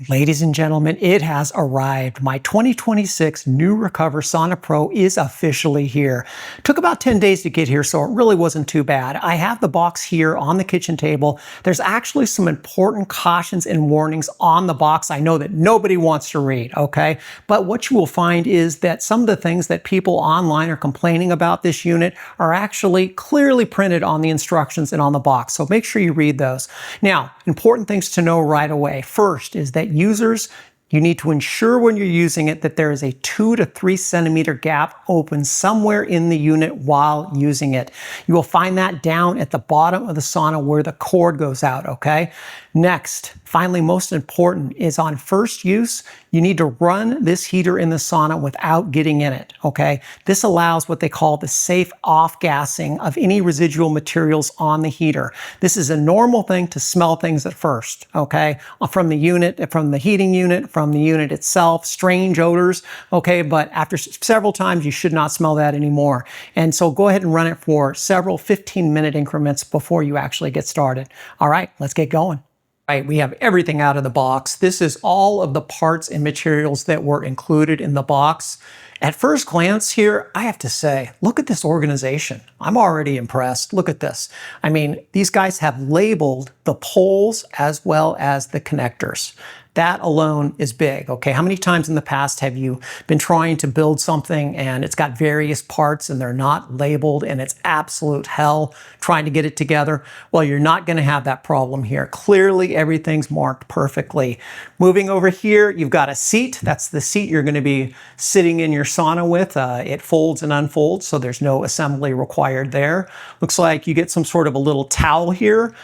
Ladies and gentlemen, it has arrived. My 2026 Nurecover Sauna Pro is officially here. Took about 10 days to get here, so it really wasn't too bad. I have the box here on the kitchen table. There's actually some important cautions and warnings on the box I know that nobody wants to read, okay? But what you will find is that some of the things that people online are complaining about this unit are actually clearly printed on the instructions and on the box, so make sure you read those. Now, important things to know right away. First is that users, you need to ensure when you're using it that there is a 2 to 3 centimeter gap open somewhere in the unit while using it. You will find that down at the bottom of the sauna where the cord goes out, okay? Next, finally, most important is on first use, you need to run this heater in the sauna without getting in it, okay? This allows what they call the safe off-gassing of any residual materials on the heater. This is a normal thing to smell things at first, okay? From the unit, from the heating unit, from the unit itself, strange odors, okay? But after several times, you should not smell that anymore. And so go ahead and run it for several 15-minute increments before you actually get started. All right, let's get going. Right, we have everything out of the box. This is all of the parts and materials that were included in the box. At first glance here, I have to say, look at this organization. I'm already impressed. Look at this. I mean, these guys have labeled the poles as well as the connectors. That alone is big, okay? How many times in the past have you been trying to build something and it's got various parts and they're not labeled and it's absolute hell trying to get it together? Well, you're not gonna have that problem here. Clearly, everything's marked perfectly. Moving over here, you've got a seat. That's the seat you're gonna be sitting in your sauna with. It folds and unfolds, so there's no assembly required there. Looks like you get some sort of a little towel here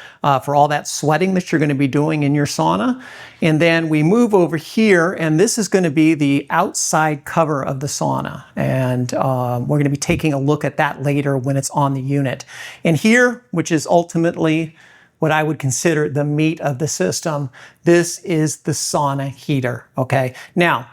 for all that sweating that you're gonna be doing in your sauna. And then we move over here, and this is going to be the outside cover of the sauna. And we're going to be taking a look at that later when it's on the unit. And here, which is ultimately what I would consider the meat of the system, this is the sauna heater, okay? Now,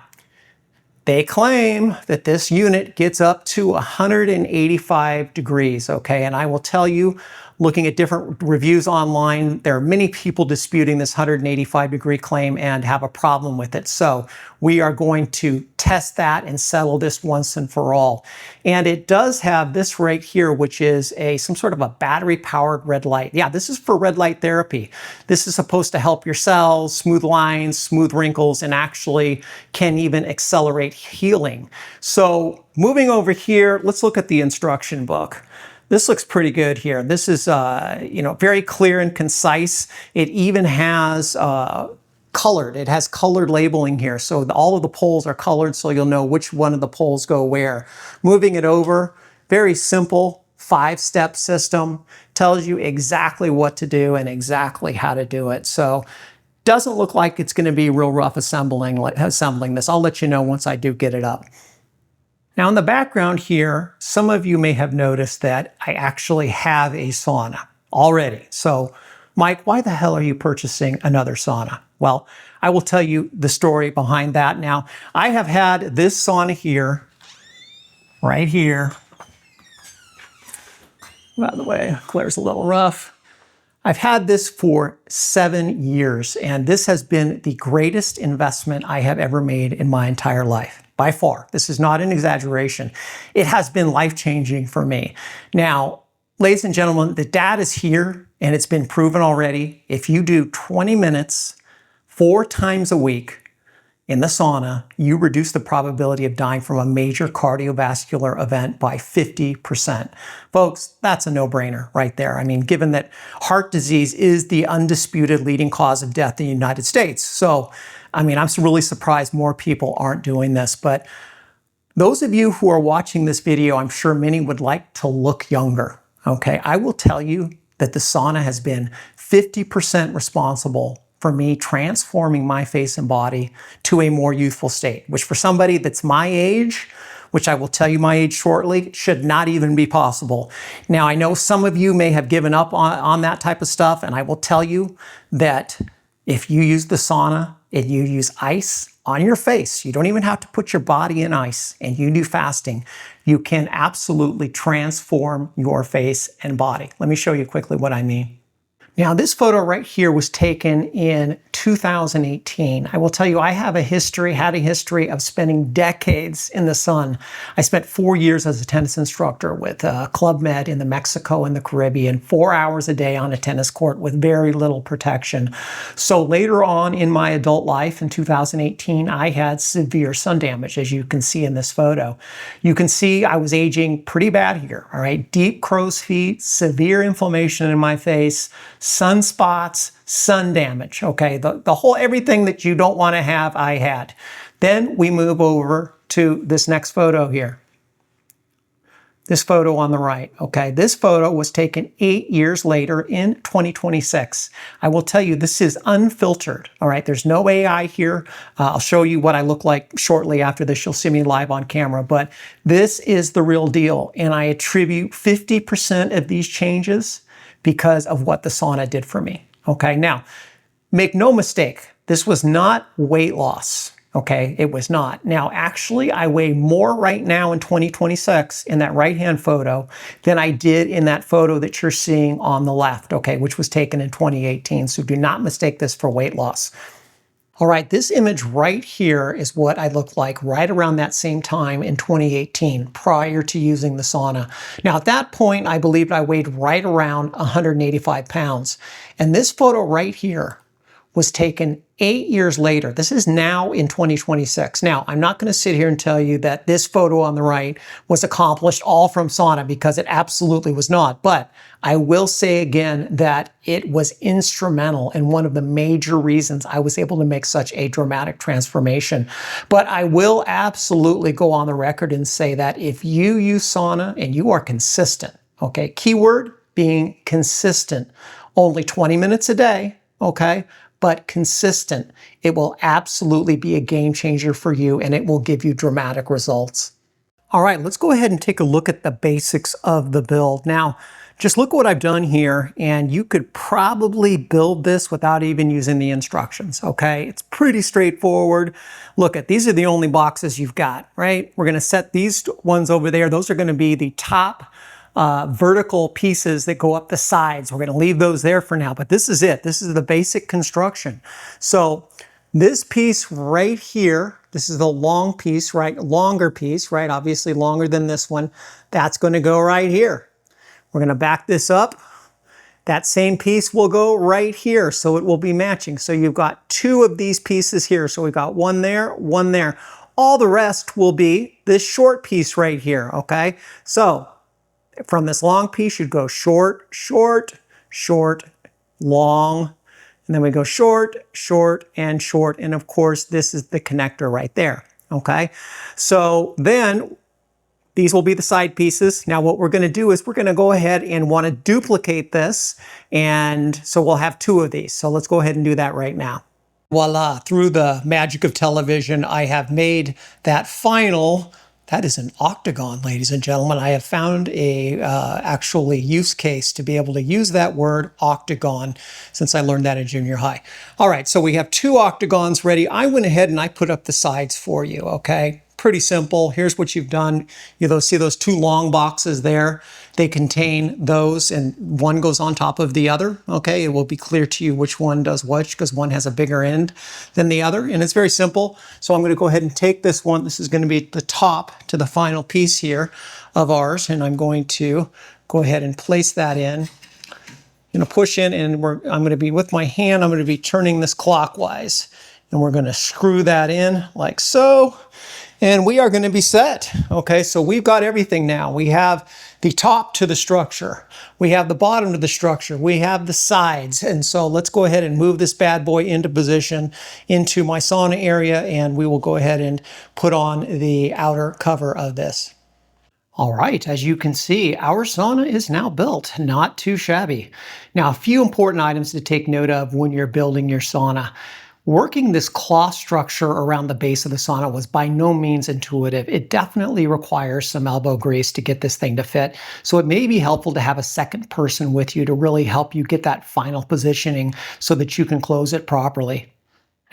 they claim that this unit gets up to 185 degrees, okay? And I will tell you, looking at different reviews online, there are many people disputing this 185 degree claim and have a problem with it. So we are going to test that and settle this once and for all. And it does have this right here, which is some sort of a battery powered red light. Yeah, this is for red light therapy. This is supposed to help your cells, smooth lines, smooth wrinkles, and actually can even accelerate healing. So moving over here, let's look at the instruction book. This looks pretty good here. This is, very clear and concise. It even has colored. It has colored labeling here. So all of the poles are colored so you'll know which one of the poles go where. Moving it over, very simple 5-step system. Tells you exactly what to do and exactly how to do it. So doesn't look like it's going to be real rough assembling this. I'll let you know once I do get it up. Now in the background here, some of you may have noticed that I actually have a sauna already. So Mike, why the hell are you purchasing another sauna? Well, I will tell you the story behind that. Now, I have had this sauna here, right here. By the way, Claire's a little rough. I've had this for 7 years, and this has been the greatest investment I have ever made in my entire life. By far. This is not an exaggeration. It has been life-changing for me. Now, ladies and gentlemen, the data is here, and it's been proven already. If you do 20 minutes 4 times a week in the sauna, you reduce the probability of dying from a major cardiovascular event by 50%. Folks, that's a no-brainer right there. I mean, given that heart disease is the undisputed leading cause of death in the United States. So, I mean, I'm really surprised more people aren't doing this, but those of you who are watching this video, I'm sure many would like to look younger, okay? I will tell you that the sauna has been 50% responsible for me transforming my face and body to a more youthful state, which for somebody that's my age, which I will tell you my age shortly, should not even be possible. Now, I know some of you may have given up on that type of stuff, and I will tell you that if you use the sauna and you use ice on your face, you don't even have to put your body in ice, and you do fasting, you can absolutely transform your face and body. Let me show you quickly what I mean. Now, this photo right here was taken in 2018. I will tell you, I have had a history of spending decades in the sun. I spent 4 years as a tennis instructor with Club Med in the Mexico and the Caribbean, 4 hours a day on a tennis court with very little protection. So later on in my adult life in 2018, I had severe sun damage, as you can see in this photo. You can see I was aging pretty bad here, all right? Deep crow's feet, severe inflammation in my face, sunspots, sun damage, okay? The whole, everything that you don't want to have, I had. Then we move over to this next photo here. This photo on the right, okay? This photo was taken 8 years later in 2026. I will tell you, this is unfiltered, all right? There's no AI here. I'll show you what I look like shortly after this. You'll see me live on camera, but this is the real deal. And I attribute 50% of these changes because of what the sauna did for me, okay? Now, make no mistake, this was not weight loss, okay? It was not. Now, actually, I weigh more right now in 2026 in that right-hand photo than I did in that photo that you're seeing on the left, okay, which was taken in 2018. So do not mistake this for weight loss. All right, this image right here is what I looked like right around that same time in 2018, prior to using the sauna. Now, at that point, I believed I weighed right around 185 pounds. And this photo right here was taken 8 years later. This is now in 2026. Now, I'm not going to sit here and tell you that this photo on the right was accomplished all from sauna, because it absolutely was not. But I will say again that it was instrumental and one of the major reasons I was able to make such a dramatic transformation. But I will absolutely go on the record and say that if you use sauna and you are consistent, okay, keyword being consistent, only 20 minutes a day, okay, but consistent, it will absolutely be a game changer for you, and it will give you dramatic results. All right, let's go ahead and take a look at the basics of the build. Now, just look what I've done here, and you could probably build this without even using the instructions, okay? It's pretty straightforward. Look at, these are the only boxes you've got, right? We're gonna set these ones over there. Those are gonna be the top vertical pieces that go up the sides. We're going to leave those there for now, but this is it. This is the basic construction. So this piece right here, this is the long piece, right? Longer piece, right? Obviously longer than this one. That's going to go right here. We're going to back this up. That same piece will go right here, so it will be matching. So you've got two of these pieces here. So we've got one there, one there. All the rest will be this short piece right here, okay? So from this long piece, you'd go short, short, short, long, and then we go short, short, and short. And of course, this is the connector right there, okay? So then these will be the side pieces. Now what we're gonna do is we're gonna go ahead and wanna duplicate this. And so we'll have two of these. So let's go ahead and do that right now. Voila, through the magic of television, I have made that final. That is an octagon, ladies and gentlemen. I have found a actually use case to be able to use that word octagon since I learned that in junior high. All right, so we have two octagons ready. I went ahead and I put up the sides for you, okay? Pretty simple. Here's what you've done. You see those two long boxes there? They contain those, and one goes on top of the other, okay? It will be clear to you which one does which, because one has a bigger end than the other, and it's very simple. So I'm going to go ahead and take this one. This is going to be the top to the final piece here of ours, and I'm going to go ahead and place that in. I'm going to push in, and I'm going to be, with my hand, I'm going to be turning this clockwise, and we're going to screw that in like so. And we are going to be set. Okay, so we've got everything now. We have the top to the structure. We have the bottom to the structure. We have the sides. And so let's go ahead and move this bad boy into position into my sauna area, and we will go ahead and put on the outer cover of this. All right, as you can see, our sauna is now built, not too shabby. Now, a few important items to take note of when you're building your sauna. Working this cloth structure around the base of the sauna was by no means intuitive. It definitely requires some elbow grease to get this thing to fit. So it may be helpful to have a second person with you to really help you get that final positioning so that you can close it properly.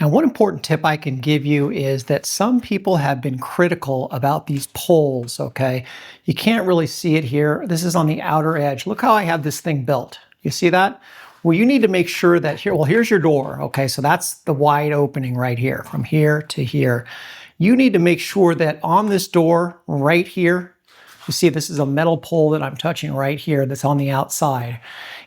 Now, one important tip I can give you is that some people have been critical about these poles, okay? You can't really see it here. This is on the outer edge. Look how I have this thing built. You see that? Well, you need to make sure that here, well, here's your door. Okay, so that's the wide opening right here, from here to here. You need to make sure that on this door right here, you see this is a metal pole that I'm touching right here that's on the outside.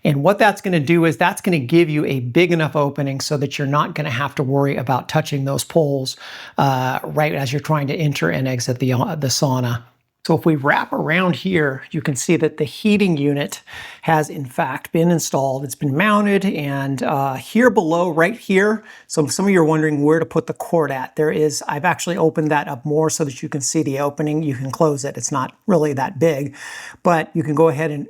And what that's going to do is that's going to give you a big enough opening so that you're not going to have to worry about touching those poles right as you're trying to enter and exit the sauna. So if we wrap around here, you can see that the heating unit has in fact been installed. It's been mounted, and here below, right here, so some of you are wondering where to put the cord at. I've actually opened that up more so that you can see the opening. You can close it. It's not really that big, but you can go ahead and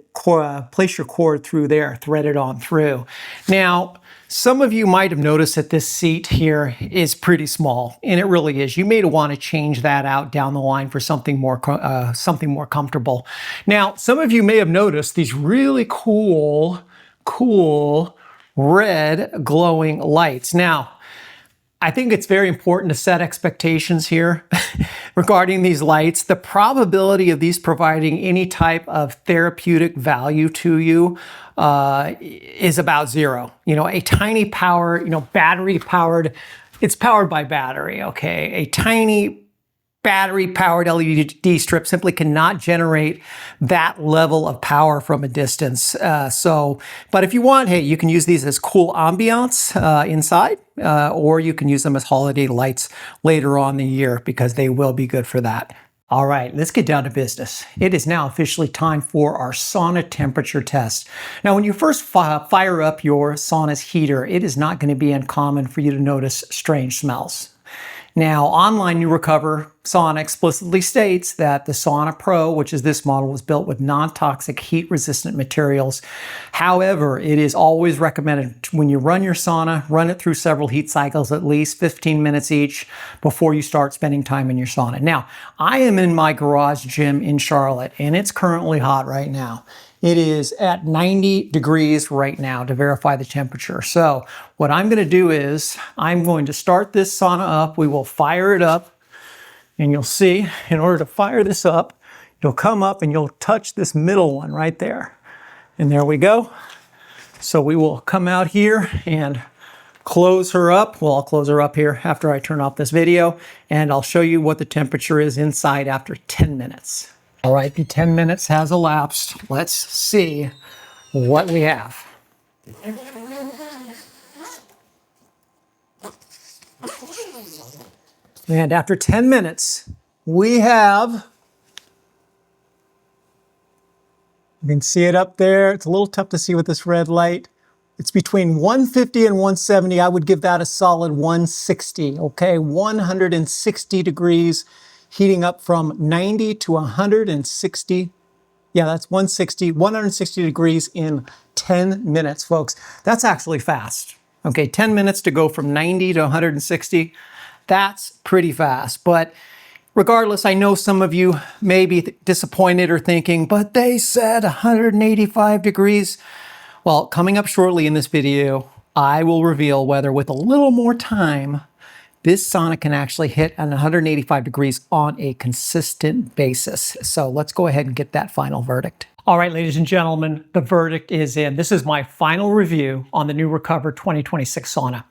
place your cord through there, thread it on through. Now, some of you might have noticed that this seat here is pretty small, and it really is. You may want to change that out down the line for something more comfortable. Now, some of you may have noticed these really cool red glowing lights. Now, I think it's very important to set expectations here regarding these lights. The probability of these providing any type of therapeutic value to you is about zero. You know, a tiny power, battery powered, it's powered by battery, okay? A tiny battery-powered LED strip simply cannot generate that level of power from a distance. But if you want, hey, you can use these as cool ambiance inside, or you can use them as holiday lights later on in the year because they will be good for that. All right, let's get down to business. It is now officially time for our sauna temperature test. Now, when you first fire up your sauna's heater, it is not going to be uncommon for you to notice strange smells. Now, online Nurecover Sauna explicitly states that the Sauna Pro, which is this model, was built with non-toxic heat-resistant materials. However, it is always recommended when you run your sauna, run it through several heat cycles, at least 15 minutes each, before you start spending time in your sauna. Now, I am in my garage gym in Charlotte, and it's currently hot right now. It is at 90 degrees right now to verify the temperature. So what I'm going to do is I'm going to start this sauna up. We will fire it up, and you'll see in order to fire this up, you'll come up and you'll touch this middle one right there. And there we go. So we will come out here and close her up. Well, I'll close her up here after I turn off this video, and I'll show you what the temperature is inside after 10 minutes. All right, the 10 minutes has elapsed. Let's see what we have. And after 10 minutes, we have, you can see it up there. It's a little tough to see with this red light. It's between 150 and 170. I would give that a solid 160, okay? 160 degrees. Heating up from 90 to 160. Yeah, that's 160 degrees in 10 minutes, folks. That's actually fast. Okay, 10 minutes to go from 90 to 160. That's pretty fast. But regardless, I know some of you may be disappointed or thinking, but they said 185 degrees. Well, coming up shortly in this video, I will reveal whether with a little more time, this sauna can actually hit 185 degrees on a consistent basis. So let's go ahead and get that final verdict. All right, ladies and gentlemen, the verdict is in. This is my final review on the Nurecover 2026 sauna.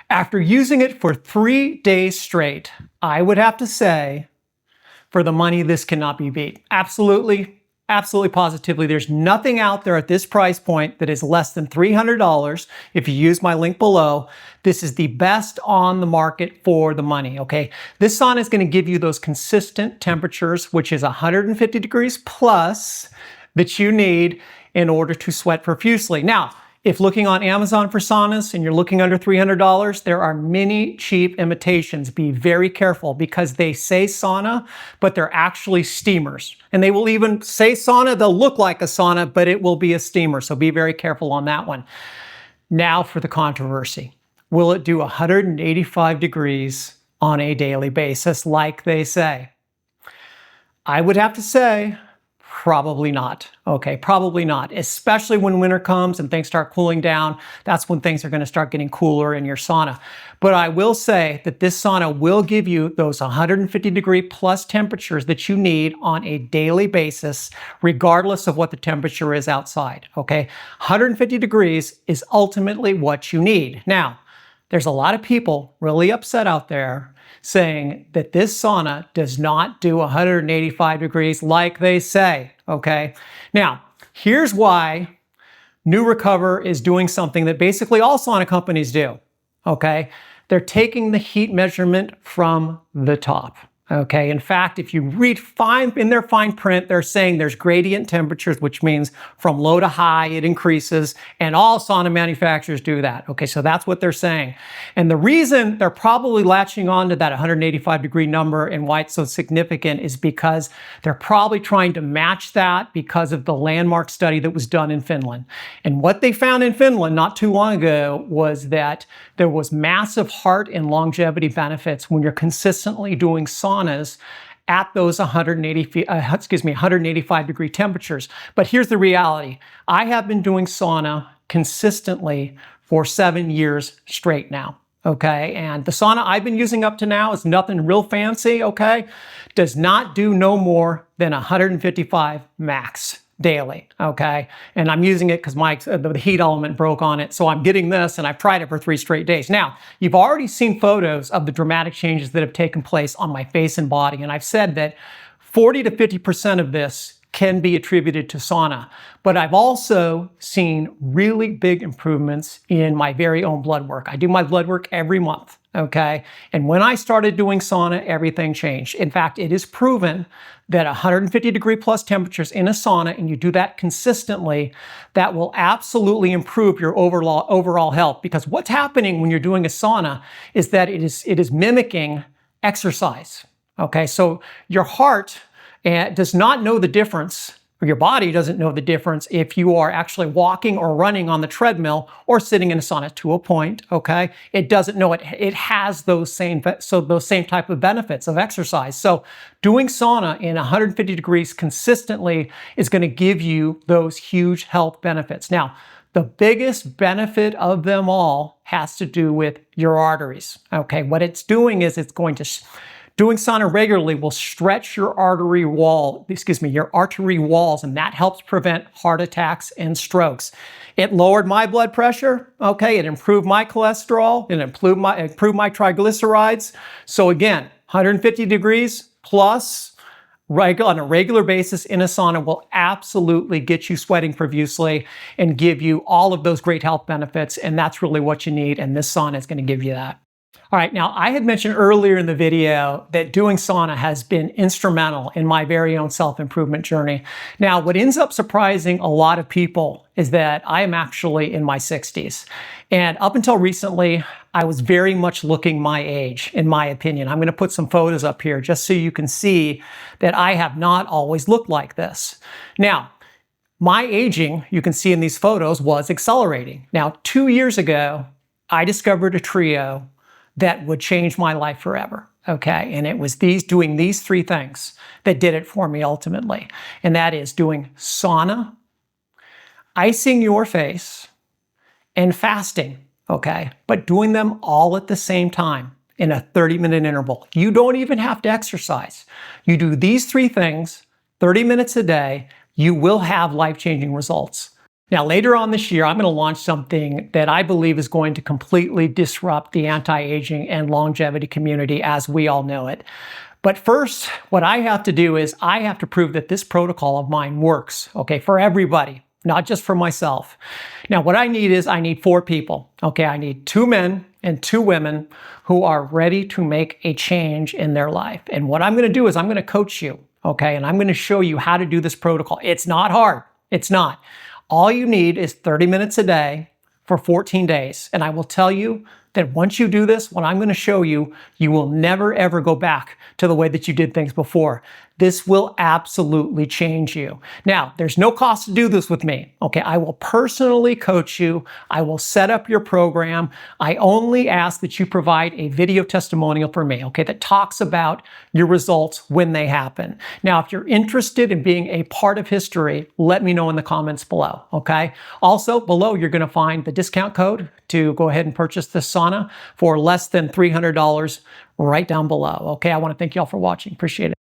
After using it for 3 days straight, I would have to say, for the money, this cannot be beat. Absolutely, positively, there's nothing out there at this price point that is less than $300. If you use my link below, this is the best on the market for the money, okay? This sauna is going to give you those consistent temperatures, which is 150 degrees plus, that you need in order to sweat profusely. Now, if looking on Amazon for saunas and you're looking under $300, there are many cheap imitations. Be very careful because they say sauna, but they're actually steamers. And they will even say sauna, they'll look like a sauna, but it will be a steamer. So be very careful on that one. Now for the controversy. Will it do 185 degrees on a daily basis like they say? I would have to say, Probably not. Okay, probably not. Especially when winter comes and things start cooling down. That's when things are going to start getting cooler in your sauna. But I will say that this sauna will give you those 150-degree plus temperatures that you need on a daily basis, regardless of what the temperature is outside. Okay, 150 degrees is ultimately what you need. Now, there's a lot of people really upset out there saying that this sauna does not do 185 degrees like they say, okay? Now, here's why Nurecover is doing something that basically all sauna companies do, okay? They're taking the heat measurement from the top. Okay, in fact, if you read in their fine print, they're saying there's gradient temperatures, which means from low to high, it increases, and all sauna manufacturers do that. Okay, so that's what they're saying. And the reason they're probably latching on to that 185-degree number and why it's so significant is because they're probably trying to match that because of the landmark study that was done in Finland. And what they found in Finland not too long ago was that there was massive heart and longevity benefits when you're consistently doing saunas at those 185-degree temperatures. But here's the reality. I have been doing sauna consistently for 7 years straight now. Okay, and the sauna I've been using up to now is nothing real fancy, okay? Does not do no more than 155 max daily, okay? And I'm using it because the heat element broke on it, so I'm getting this, and I've tried it for 3 straight days. Now, you've already seen photos of the dramatic changes that have taken place on my face and body, and I've said that 40 to 50% of this can be attributed to sauna. But I've also seen really big improvements in my very own blood work. I do my blood work every month, okay? And when I started doing sauna, everything changed. In fact, it is proven that 150-degree plus temperatures in a sauna, and you do that consistently, that will absolutely improve your overall health. Because what's happening when you're doing a sauna is that it is mimicking exercise, okay? So your heart does not know the difference, or your body doesn't know the difference if you are actually walking or running on the treadmill or sitting in a sauna to a point, okay? It doesn't know it. It has those same type of benefits of exercise. So doing sauna in 150 degrees consistently is going to give you those huge health benefits. Now, the biggest benefit of them all has to do with your arteries, okay? What it's doing is doing sauna regularly will stretch your artery walls, and that helps prevent heart attacks and strokes. It lowered my blood pressure, okay? It improved my cholesterol, it improved my triglycerides. So again, 150 degrees plus on a regular basis in a sauna will absolutely get you sweating profusely and give you all of those great health benefits, and that's really what you need, and this sauna is going to give you that. All right, now I had mentioned earlier in the video that doing sauna has been instrumental in my very own self-improvement journey. Now, what ends up surprising a lot of people is that I am actually in my 60s. And up until recently, I was very much looking my age, in my opinion. I'm going to put some photos up here just so you can see that I have not always looked like this. Now, my aging, you can see in these photos, was accelerating. Now, 2 years ago, I discovered a trio that would change my life forever, okay? And it was doing these 3 things that did it for me ultimately. And that is doing sauna, icing your face, and fasting, okay? But doing them all at the same time in a 30-minute interval. You don't even have to exercise. You do these 3 things, 30 minutes a day, you will have life-changing results. Now, later on this year, I'm going to launch something that I believe is going to completely disrupt the anti-aging and longevity community as we all know it. But first, what I have to do is I have to prove that this protocol of mine works, okay, for everybody, not just for myself. Now, what I need 4 people, okay? I need 2 men and 2 women who are ready to make a change in their life. And what I'm going to do is I'm going to coach you, okay? And I'm going to show you how to do this protocol. It's not hard. It's not. All you need is 30 minutes a day for 14 days. And I will tell you, that once you do this, what I'm going to show you, you will never ever go back to the way that you did things before. This will absolutely change you. Now, there's no cost to do this with me. Okay, I will personally coach you. I will set up your program. I only ask that you provide a video testimonial for me, okay, that talks about your results when they happen. Now, if you're interested in being a part of history, let me know in the comments below, okay? Also, below you're going to find the discount code to go ahead and purchase this sauna for less than $300 right down below, okay? I want to thank you all for watching. Appreciate it.